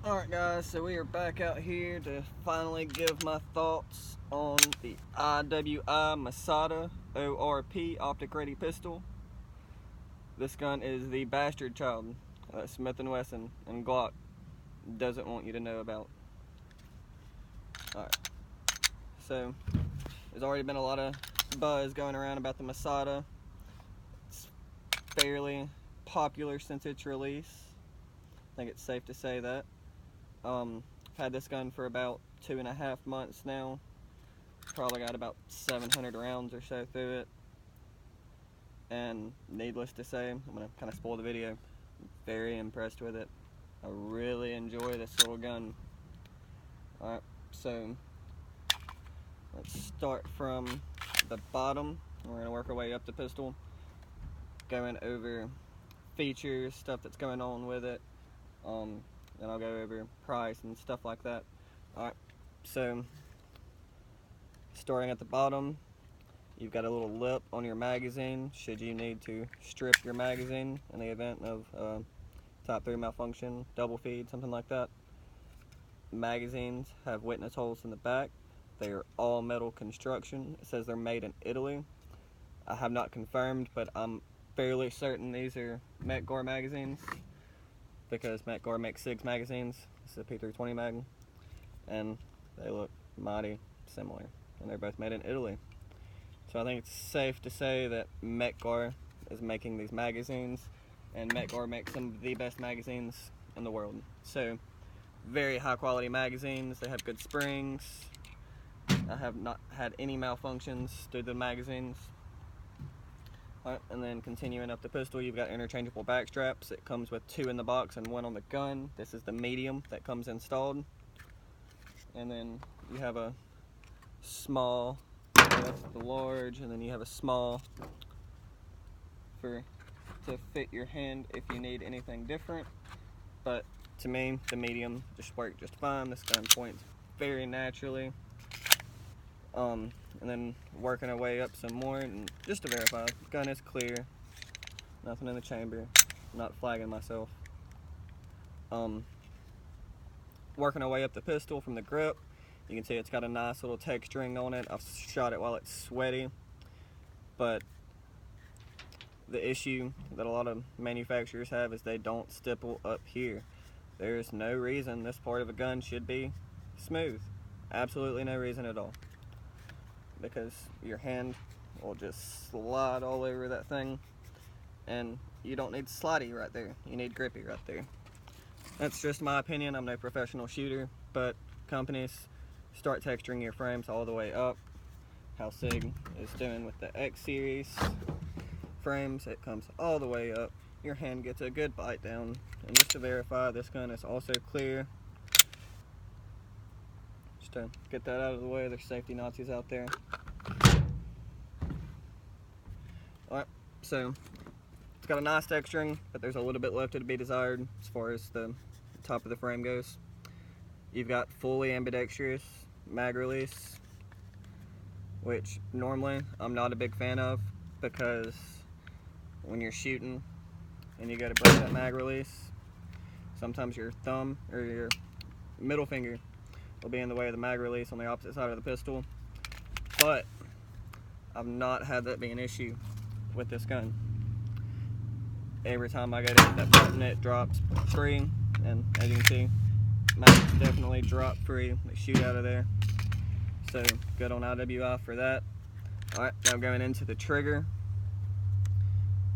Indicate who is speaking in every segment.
Speaker 1: Alright guys, so we are back out here to finally give my thoughts on the IWI Masada ORP Optic Ready Pistol. This gun is the bastard child that Smith & Wesson and Glock doesn't want you to know about. Alright, so there's already been a lot of buzz going around about the Masada. It's fairly popular since its release. I think it's safe to say that. I've had this gun for about 2.5 months now. Probably got about 700 rounds or so through it. And needless to say, I'm going to kind of spoil the video. I'm very impressed with it. I really enjoy this little gun. Alright, so let's start from the bottom. We're going to work our way up the pistol, going over features, stuff that's going on with it. Then I'll go over price and stuff like that. Alright, so starting at the bottom, you've got a little lip on your magazine should you need to strip your magazine in the event of top 3 malfunction, double feed, something like that. Magazines have witness holes in the back. They are all metal construction. It says they're made in Italy. I have not confirmed, but I'm fairly certain these are Metgore magazines, because Metgore makes SIGs magazines. This is a P320 mag, and they look mighty similar, and they're both made in Italy. So I think it's safe to say that Metgore is making these magazines, and Metgore makes some of the best magazines in the world. So very high quality magazines. They have good springs. I have not had any malfunctions through the magazines. Alright, and then continuing up the pistol, you've got interchangeable back straps. It comes with 2 in the box and 1 on the gun. This is the medium that comes installed. And then you have a small, that's the large, and then you have a small to fit your hand if you need anything different. But to me, the medium just worked just fine. This gun points very naturally. And then working our way up some more, and just to verify, the gun is clear, nothing in the chamber, not flagging myself. Working our way up the pistol from the grip, you can see it's got a nice little texturing on it. I've shot it while it's sweaty, but the issue that a lot of manufacturers have is they don't stipple up here. There's no reason this part of a gun should be smooth. Absolutely no reason at all. Because your hand will just slide all over that thing, and you don't need slidey right there, you need grippy right there. That's just my opinion. I'm no professional shooter, but companies start texturing your frames all the way up. How SIG is doing with the X series frames, it comes all the way up, your hand gets a good bite down. And just to verify, this gun is also clear. To get that out of the way, there's safety Nazis out there. Alright, so it's got a nice texturing, but there's a little bit left to be desired as far as the top of the frame goes. You've got fully ambidextrous mag release, which normally I'm not a big fan of, because when you're shooting and you go to break that mag release, sometimes your thumb or your middle finger will be in the way of the mag release on the opposite side of the pistol. But I've not had that be an issue with this gun. Every time I go to hit that button, it drops free, and as you can see, mags definitely drop free. They shoot out of there. So good on IWI for that. Alright, now going into the trigger.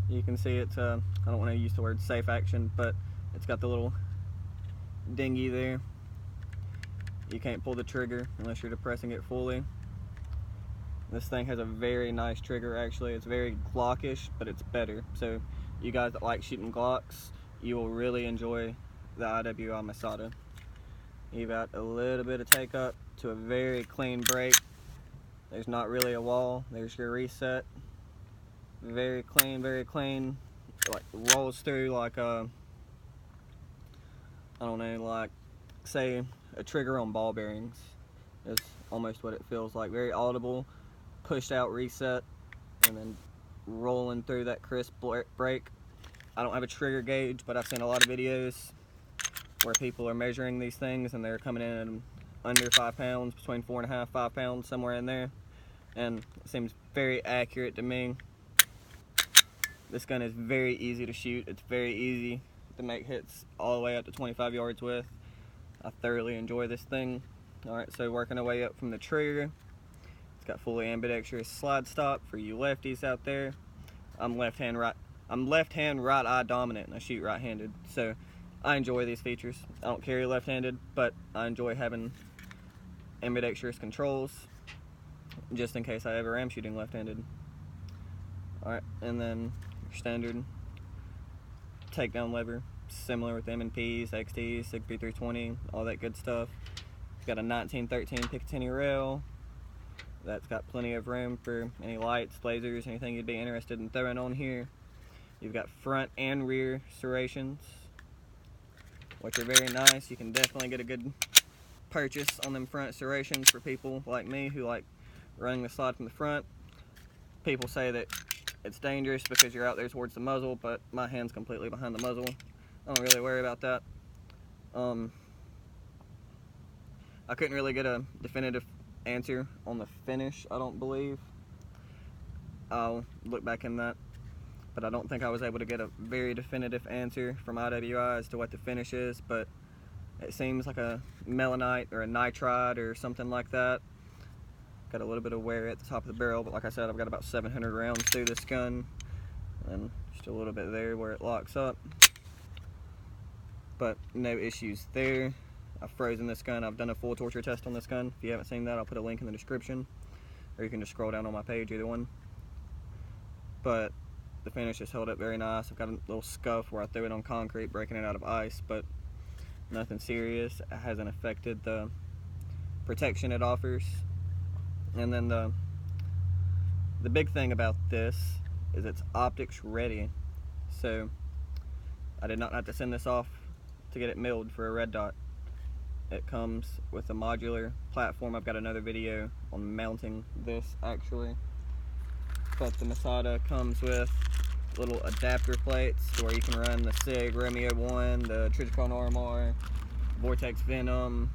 Speaker 1: You can see it's I don't want to use the word safe action, but it's got the little dinghy there. You can't pull the trigger unless you're depressing it fully. This thing has a very nice trigger, actually. It's very Glockish, but it's better. So you guys that like shooting Glocks, you will really enjoy the IWI Masada. You've got a little bit of take up to a very clean break. There's not really a wall. There's your reset. Very clean, very clean. Like rolls through like a, I don't know, like say a trigger on ball bearings is almost what it feels like. Very audible, pushed out reset, and then rolling through that crisp break. I don't have a trigger gauge, but I've seen a lot of videos where people are measuring these things and they're coming in under 5 pounds, between 4.5, 5 pounds, somewhere in there. And it seems very accurate to me. This gun is very easy to shoot. It's very easy to make hits all the way up to 25 yards with. I thoroughly enjoy this thing. Alright, so working our way up from the trigger. It's got fully ambidextrous slide stop for you lefties out there. I'm left hand right eye dominant and I shoot right-handed. So I enjoy these features. I don't carry left-handed, but I enjoy having ambidextrous controls just in case I ever am shooting left-handed. Alright, and then your standard takedown lever, similar with M&Ps, XTs, SIG P320, all that good stuff. It's got a 1913 Picatinny rail. That's got plenty of room for any lights, lasers, anything you'd be interested in throwing on here. You've got front and rear serrations, which are very nice. You can definitely get a good purchase on them front serrations for people like me who like running the slide from the front. People say that it's dangerous because you're out there towards the muzzle, but my hand's completely behind the muzzle. I don't really worry about that. I couldn't really get a definitive answer on the finish, I don't believe. I'll look back in that, but I don't think I was able to get a very definitive answer from IWI as to what the finish is, but it seems like a melanite or a nitride or something like that. Got a little bit of wear at the top of the barrel, but like I said, I've got about 700 rounds through this gun and just a little bit there where it locks up, but no issues there. I've frozen this gun. I've done a full torture test on this gun. If you haven't seen that, I'll put a link in the description, or you can just scroll down on my page, either one. But the finish is held up very nice. I've got a little scuff where I threw it on concrete, breaking it out of ice, but nothing serious. It hasn't affected the protection it offers. And then the big thing about this is it's optics ready. So I did not have to send this off to get it milled for a red dot. It comes with a modular platform. I've got another video on mounting this actually. But the Masada comes with little adapter plates where you can run the SIG Romeo 1, the Trijicon RMR, Vortex Venom,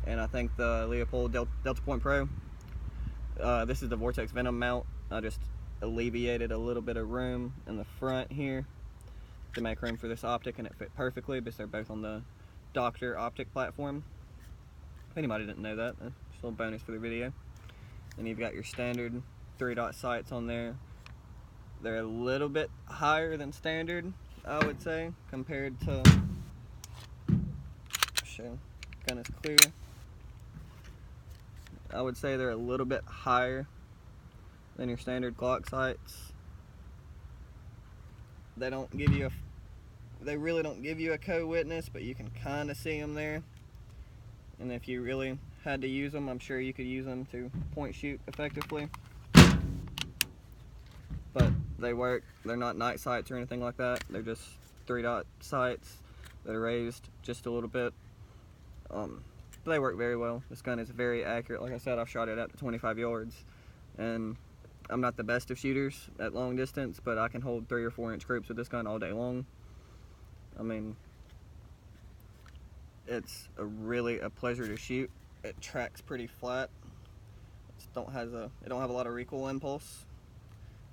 Speaker 1: and I think the Leopold Delta Point Pro. This is the Vortex Venom mount. I just alleviated a little bit of room in the front here to make room for this optic, and it fit perfectly because they're both on the Dr. Optic platform. If anybody didn't know that, just a little bonus for the video. And you've got your standard 3-dot sights on there. They're a little bit higher than standard, I would say, compared to, show, gun is clear. I would say they're a little bit higher than your standard Glock sights. They really don't give you a co-witness, but you can kind of see them there. And if you really had to use them, I'm sure you could use them to point shoot effectively. But they work. They're not night sights or anything like that. They're just 3-dot sights that are raised just a little bit. They work very well. This gun is very accurate. Like I said, I've shot it out to 25 yards. And I'm not the best of shooters at long distance, but I can hold 3 or 4 inch groups with this gun all day long. I mean, it's really a pleasure to shoot. It tracks pretty flat. It don't have a lot of recoil impulse,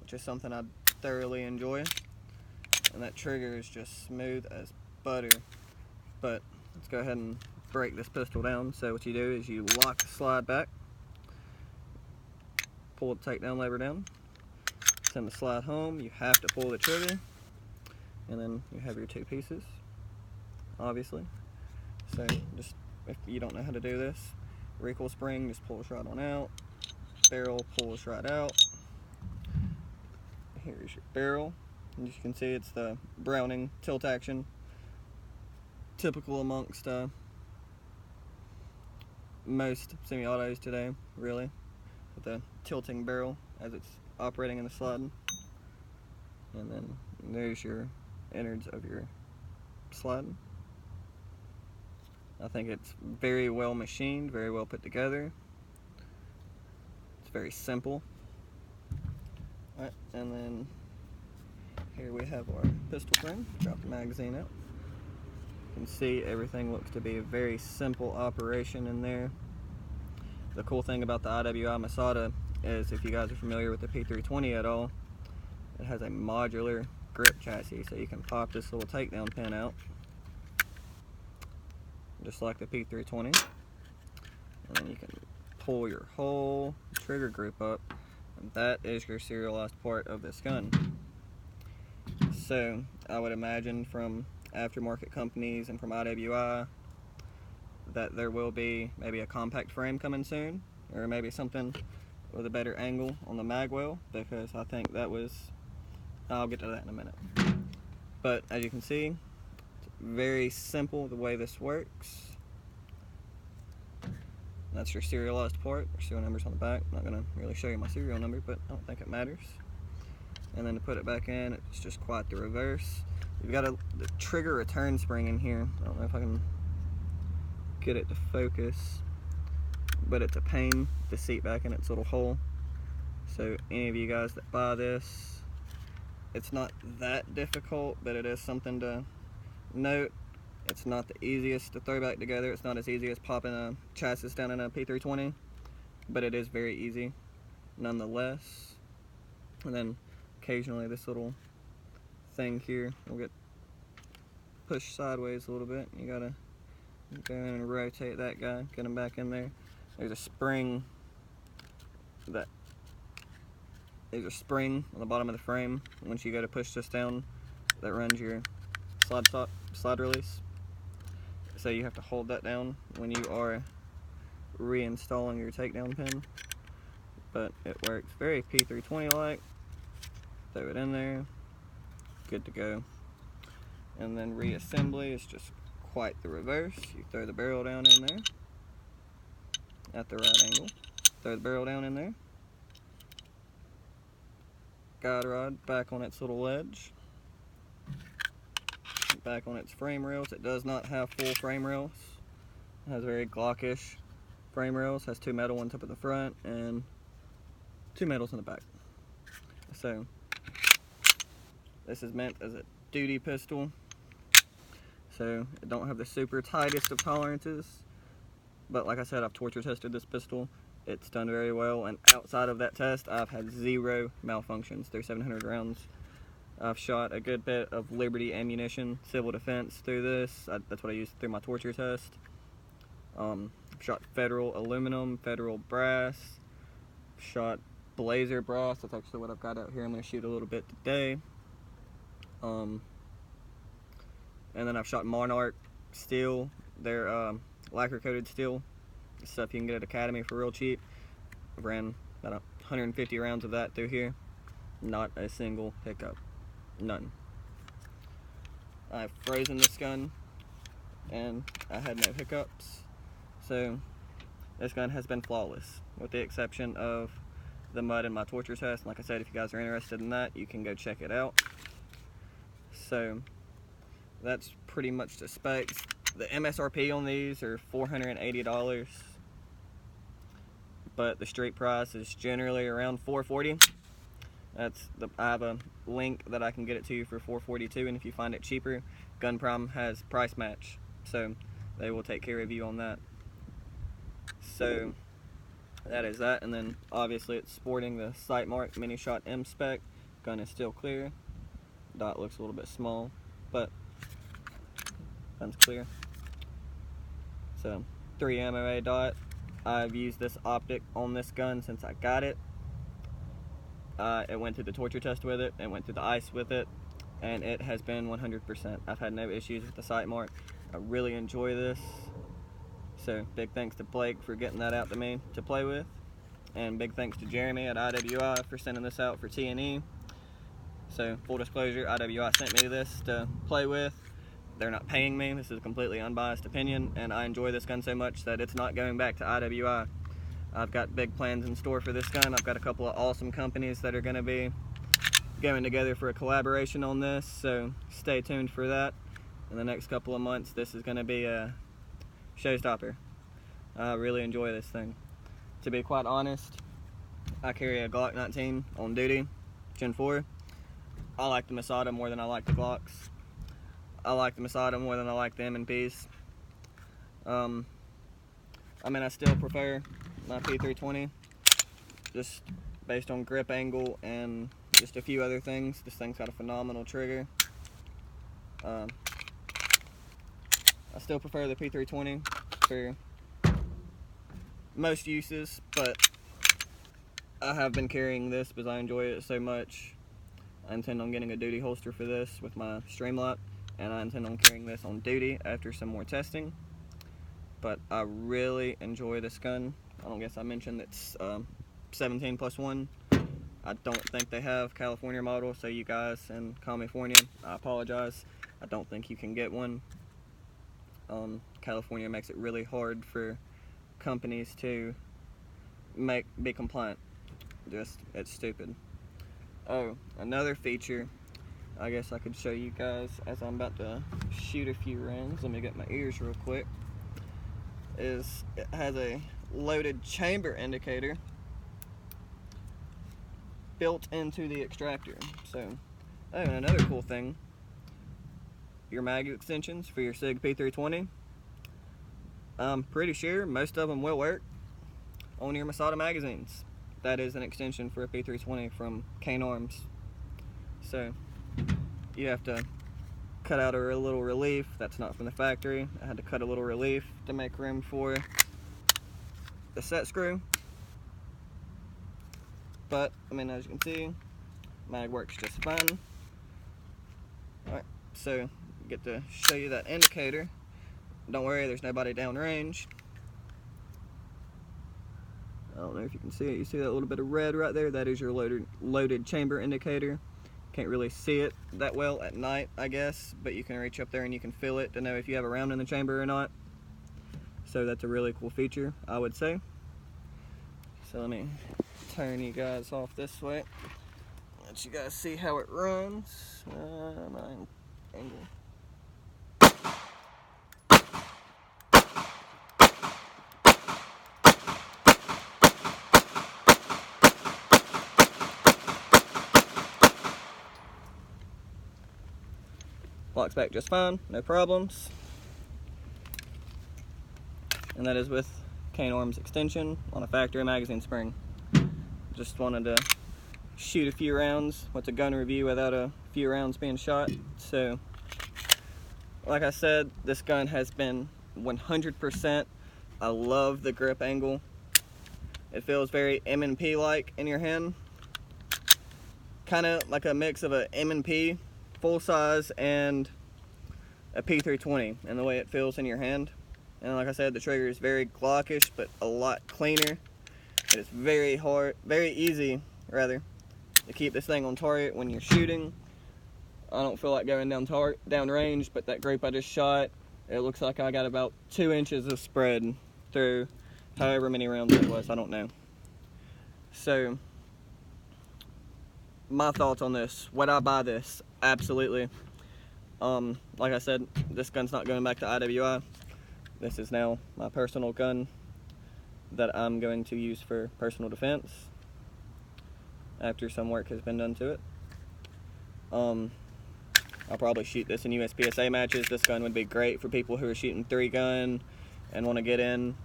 Speaker 1: which is something I thoroughly enjoy. And that trigger is just smooth as butter. But let's go ahead and break this pistol down. So what you do is you lock the slide back, pull the takedown lever down, send the slide home. You have to pull the trigger, and then you have your 2 pieces, obviously. So just, if you don't know how to do this, recoil spring just pulls right on out, barrel pulls right out. Here's your barrel, and as you can see, it's the Browning tilt action, typical amongst most semi-autos today, really, with the tilting barrel as it's operating in the slide. And then there's your innards of your slide. I think it's very well machined, very well put together. It's very simple. Alright, and then here we have our pistol frame. Drop the magazine out. can see, everything looks to be a very simple operation in there. The cool thing about the IWI Masada is, if you guys are familiar with the P320 at all, it has a modular grip chassis, so you can pop this little takedown pin out just like the P320, and then you can pull your whole trigger group up, and that is your serialized part of this gun. So I would imagine from aftermarket companies and from IWI that there will be maybe a compact frame coming soon, or maybe something with a better angle on the mag well, because I think that was, I'll get to that in a minute. But as you can see, it's very simple the way this works. That's your serialized part. Your serial number's on the back. I'm not going to really show you my serial number, but I don't think it matters. And then to put it back in, it's just quite the reverse. You've got the trigger return spring in here. I don't know if I can get it to focus, but it's a pain to seat back in its little hole. So any of you guys that buy this, it's not that difficult, but it is something to note. It's not the easiest to throw back together. It's not as easy as popping a chassis down in a P320, but it is very easy nonetheless. And then occasionally this little thing here will get pushed sideways a little bit. You gotta go in and rotate that guy, get him back in there. There's a spring on the bottom of the frame once you go to push this down that runs your slide release. So you have to hold that down when you are reinstalling your takedown pin. But it works very P320 like. Throw it in there, good to go. And then reassembly is just quite the reverse. You throw the barrel down in there at the right angle. Throw the barrel down in there. Guide rod back on its little ledge. Back on its frame rails. It does not have full frame rails. It has very Glockish frame rails. Has 2 metal ones up at the front and 2 metals in the back. So this is meant as a duty pistol. So it don't have the super tightest of tolerances, but like I said, I've torture tested this pistol. It's done very well, and outside of that test, I've had 0 malfunctions through 700 rounds. I've shot a good bit of Liberty ammunition, civil defense through this. That's what I used through my torture test. I've shot Federal aluminum, Federal brass, shot Blazer brass. That's actually what I've got out here. I'm going to shoot a little bit today. And then I've shot Monarch steel. They're lacquer coated steel. Stuff you can get at Academy for real cheap. I've ran about 150 rounds of that through here. Not a single hiccup. None. I've frozen this gun and I had no hiccups. So this gun has been flawless, with the exception of the mud in my torture test. Like I said, if you guys are interested in that, you can go check it out. So that's pretty much the specs. The MSRP on these are $480, but the street price is generally around $440. I have a link that I can get it to you for $442, and if you find it cheaper, Gun Prime has price match, so they will take care of you on that. So that is that, and then obviously it's sporting the Sight Mark Mini Shot M spec. Gun is still clear. Dot looks a little bit small, but gun's clear. So 3 MOA dot. I've used this optic on this gun since I got it. It went through the torture test with it, it went through the ice with it, and it has been 100%. I've had no issues with the Sight Mark. I really enjoy this. So big thanks to Blake for getting that out to me to play with, and big thanks to Jeremy at IWI for sending this out for T&E. So full disclosure, IWI sent me this to play with. They're not paying me. This is a completely unbiased opinion, and I enjoy this gun so much that it's not going back to IWI. I've got big plans in store for this gun. I've got a couple of awesome companies that are going to be going together for a collaboration on this, so stay tuned for that. In the next couple of months, this is going to be a showstopper. I really enjoy this thing. To be quite honest, I carry a Glock 19 on duty, Gen 4. I like the Masada more than I like the Glocks. I like the Masada more than I like the M&Ps. I mean, I still prefer my P320, just based on grip angle and just a few other things. This thing's got a phenomenal trigger. I still prefer the P320 for most uses, but I have been carrying this because I enjoy it so much. I intend on getting a duty holster for this with my Streamlock, and I intend on carrying this on duty after some more testing. But I really enjoy this gun. I don't guess I mentioned it's 17+1. I don't think they have California model, so you guys in California, I apologize. I don't think you can get one. California makes it really hard for companies to be compliant. It's stupid. Oh, another feature I guess I could show you guys as I'm about to shoot a few rounds. Let me get my ears real quick. Is it has a loaded chamber indicator built into the extractor. So, oh, and another cool thing, your mag extensions for your SIG P320, I'm pretty sure most of them will work on your Masada magazines. That is an extension for a P320 from Cane Arms. So you have to cut out a little relief. That's not from the factory. I had to cut a little relief to make room for the set screw. But, I mean, as you can see, mag works just fine. Alright, so get to show you that indicator. Don't worry, there's nobody downrange. I don't know if you can see it. You see that little bit of red right there? That is your loaded chamber indicator. Can't really see it that well at night, I guess, but you can reach up there and you can feel it to know if you have a round in the chamber or not. So that's a really cool feature, I would say. So let me turn you guys off this way. Let you guys see how it runs. Angle. Locks back just fine, no problems. And that is with Cane Arms extension on a factory magazine spring. Just wanted to shoot a few rounds. What's a gun review without a few rounds being shot? So, like I said, this gun has been 100%. I love the grip angle. It feels very M&P like in your hand. Kind of like a mix of a M&P full size and a P320 and the way it feels in your hand. And like I said, the trigger is very Glockish but a lot cleaner. It is very easy rather to keep this thing on target when you're shooting. I don't feel like going down range, but that group I just shot, it looks like I got about 2 inches of spread through however many rounds it was, I don't know. So, my thoughts on this. Would I buy this? Absolutely. Like I said, this gun's not going back to IWI. This is now my personal gun that I'm going to use for personal defense after some work has been done to it. I'll probably shoot this in USPSA matches. This gun would be great for people who are shooting 3-gun and want to get in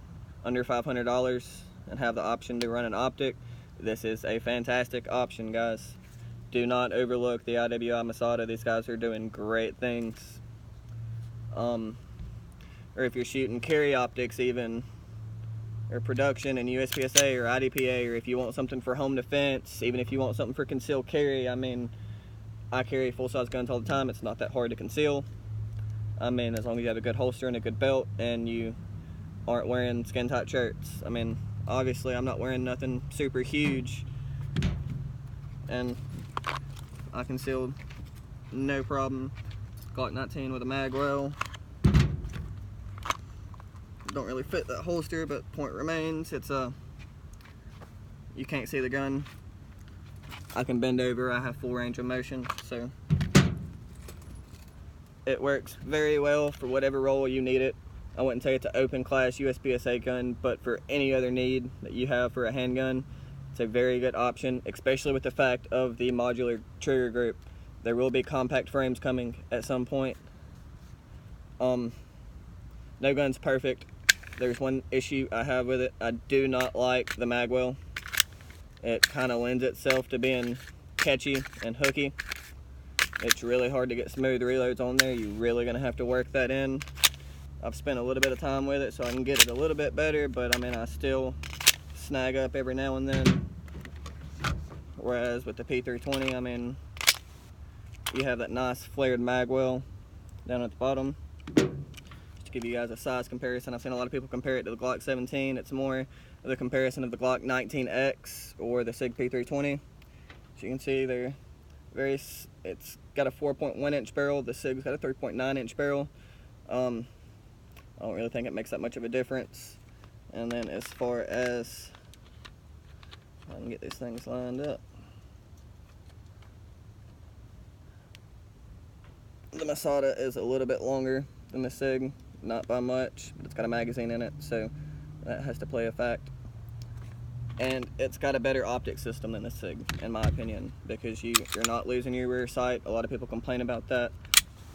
Speaker 1: under $500 and have the option to run an Optic. This is a fantastic option, guys. Do not overlook the IWI Masada. These guys are doing great things. Or if you're shooting carry optics even, or production in USPSA or IDPA, or if you want something for home defense, even if you want something for concealed carry, I mean, I carry full-size guns all the time. It's not that hard to conceal. I mean, as long as you have a good holster and a good belt and you aren't wearing skin-tight shirts. I mean, obviously I'm not wearing nothing super huge, and I concealed no problem. Glock 19 with a mag well. Don't really fit that holster, but point remains. It's you can't see the gun. I can bend over. I have full range of motion, so it works very well for whatever role you need it. I wouldn't say it's an open class USPSA gun, but for any other need that you have for a handgun, it's a very good option, especially with the fact of the modular trigger group. There will be compact frames coming at some point, No gun's perfect. There's one issue I have with it. I do not like the mag well. It kind of lends itself to being catchy and hooky. It's really hard to get smooth reloads on there. You're really gonna have to work that in. I've spent a little bit of time with it so I can get it a little bit better, but I mean, I still snag up every now and then. Whereas with the P320, I mean, you have that nice flared mag well down at the bottom. Just to give you guys a size comparison, I've seen a lot of people compare it to the Glock 17. It's more of the comparison of the Glock 19X or the SIG P320. As you can see, they're it's got a 4.1 inch barrel. The SIG's got a 3.9 inch barrel. I don't really think it makes that much of a difference. And then as far as, I can get these things lined up. The Masada is a little bit longer than the SIG, not by much, but it's got a magazine in it, so that has to play a fact. And it's got a better optic system than the SIG, in my opinion, because you're not losing your rear sight. A lot of people complain about that.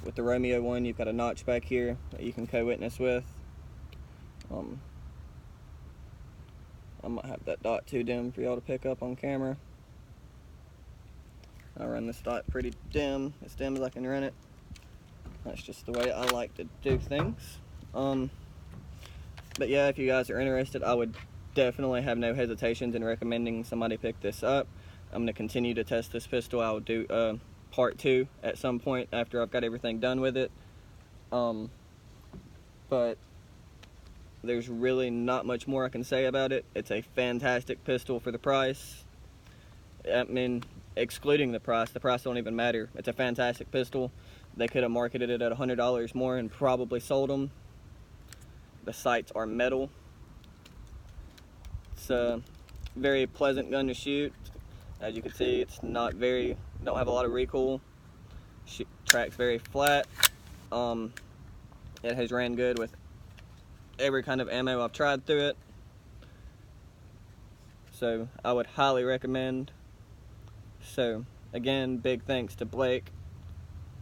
Speaker 1: With the Romeo one, you've got a notch back here that you can co-witness with. I might have that dot too dim for y'all to pick up on camera. I run this dot pretty dim, as dim as I can run it. That's just the way I like to do things. But yeah, if you guys are interested, I would definitely have no hesitations in recommending somebody pick this up. I'm going to continue to test this pistol. I will do part 2 at some point after I've got everything done with it. But there's really not much more I can say about it. It's a fantastic pistol for the price. I mean, excluding the price don't even matter. It's a fantastic pistol. They could have marketed it at $100 more and probably sold them. The sights are metal. It's a very pleasant gun to shoot. As you can see, it's don't have a lot of recoil. Tracks very flat. It has ran good with every kind of ammo I've tried through it. So I would highly recommend. So again, big thanks to Blake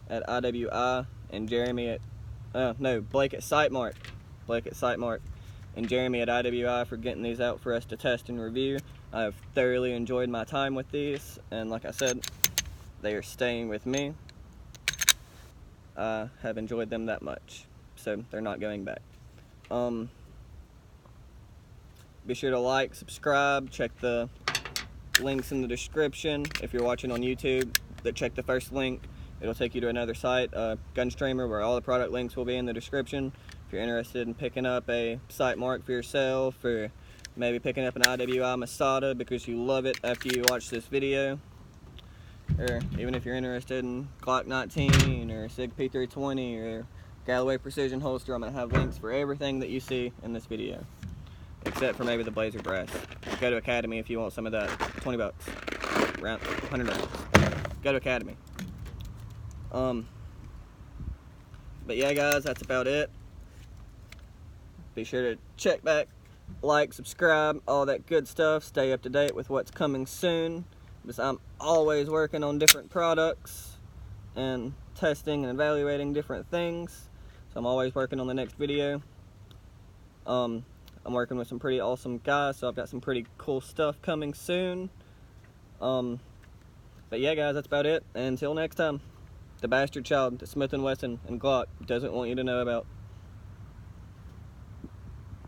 Speaker 1: at IWI and Jeremy at Blake at Sightmark and Jeremy at IWI for getting these out for us to test and review. I have thoroughly enjoyed my time with these, and like I said, they are staying with me. I have enjoyed them that much, so they're not going back. Be sure to like, subscribe, check the links in the description. If you're watching on YouTube, check the first link. It'll take you to another site, Gunstreamer, where all the product links will be in the description. If you're interested in picking up a Sightmark for yourself, or maybe picking up an IWI Masada because you love it after you watch this video, or even if you're interested in Glock 19 or SIG P320 or Galloway Precision Holster, I'm going to have links for everything that you see in this video, except for maybe the Blazer Brass. Go to Academy if you want some of that. 20 bucks, around 100 rounds. Go to Academy. But yeah, guys, that's about it. Be sure to check back, like, subscribe, all that good stuff. Stay up to date with what's coming soon, because I'm always working on different products and testing and evaluating different things. So I'm always working on the next video. I'm working with some pretty awesome guys, so I've got some pretty cool stuff coming soon. But yeah, guys, that's about it. Until next time. The bastard child that Smith & Wesson and Glock doesn't want you to know about.